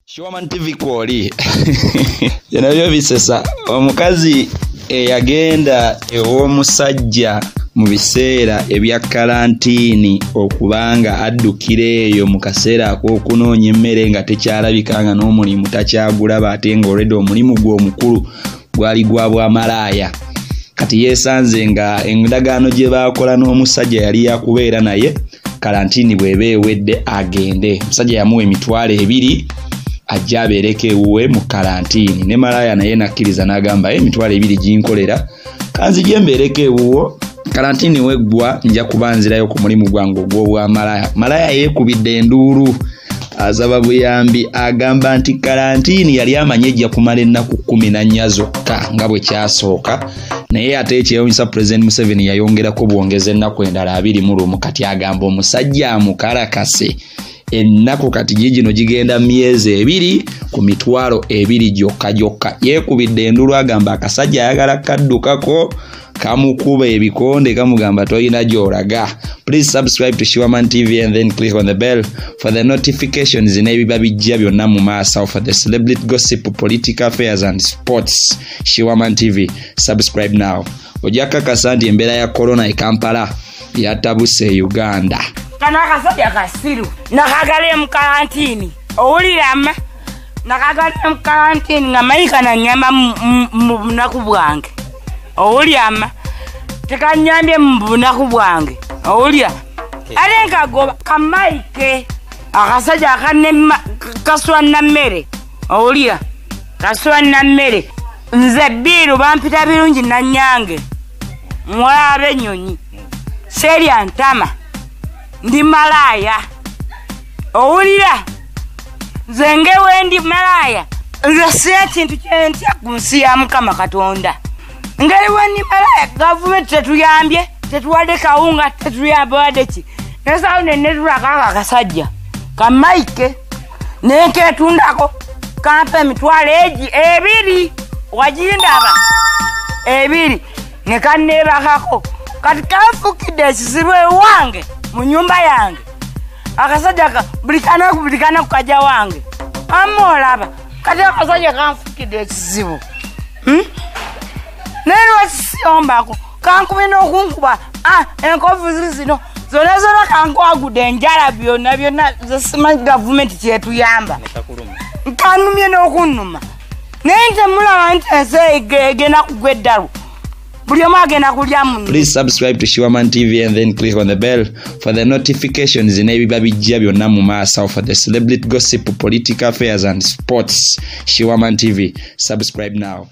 Shiwaman TV kwoli yanabyo bisesa omukazi eyagenda ew'omusajja mu biseera ebya karantini okubanga addukira eyo mu kaseera ak'okunoonya emmere nga tekyalabikanga n'omulimu takyagulaba ate nga already omulimu gw'omukulu gwali gwa bwamalaaya. Kati yeesanze nga endagaano gye baakola n'omusajja yali yakubeera naye karantini bw'eba ewedde agende. Omusajja yamuwa emitwalo 2 ajja abeereko ewuwe mu karantini. Ne malaaya naye nakkiriza n'agamba emitwalo 2 ginkolera kanzije mbeereko ewuwo karantini weggwa nja kubanzirayo ku mulimu gwange ogw'obwamalaaya. Malaaya yeekubidde enduulu asaba buyambi agamba nti karantini yali amanye ejja kumala ennaku 14 zokka nga bwe kyasooka, naye ate ekyewuunyisa President Museveni yayongerako bwongeza ennaku endala 21 kati agamba omusajja amukalakase ennaku kati gino gigenda myezi 2 ku mitwalo 2 gyokka. Yeekubidde endulu agamba akasajja ayagala kaddukako kamukuba ebikonde kamugamba toyina gy'olaga. Please subscribe to Shiwaman TV and then click on the bell for the notifications n'ebiba bijja byonna mu maaso for the celebrity gossip, political affairs and sports. Shiwaman TV, subscribe now. Ojja kakasa nti embeera ya corona e Kampala yatabuse Uganda. Kana kasajja kasiru nakagale mu karantini owulirama nakagale mu karantini nga mayika na nyamba mu bunaku bwange owulirama tekanyambye mu bunaku bwange owulya ate nkagoba kamaike akasajja akanema kaswana mmere owulya kaswana mmere nze biru bampita birungi na nyange mwabe nyonyi seri antama ndi malaaya owulira zenge wendi malaaya nze si ekintu kyentya ku nsi ya Mukama Katonda. Ngeri wendi malaaya gavumenti tetuyambye tetuwadde kawunga tetuyambye wadde ki nesawo nenetulakaka kasajja kamaike nenketundako kampa emitwalo 2 wagindaba 2 nekanebakako kati kanfukidde ekizibu ewange mu nyumba yange akasajja bulikana kukajja wange amolaba kati akasajja kanfukidde ekizibu nero wakisiombako kankube n'okunkuba enkovu zino zona kankwagudde enjala byonna zesimanyi gavumenti kyetuyamba kanumye n'okunnuma naye nte mulaba nti ensi egenda kugwa eddalu. Please subscribe to Shiwaman TV and then click on the bell for the notifications n'ebiba bijja byonna mu maaso for the celebrity gossip, political affairs and sports. Shiwaman TV, subscribe now.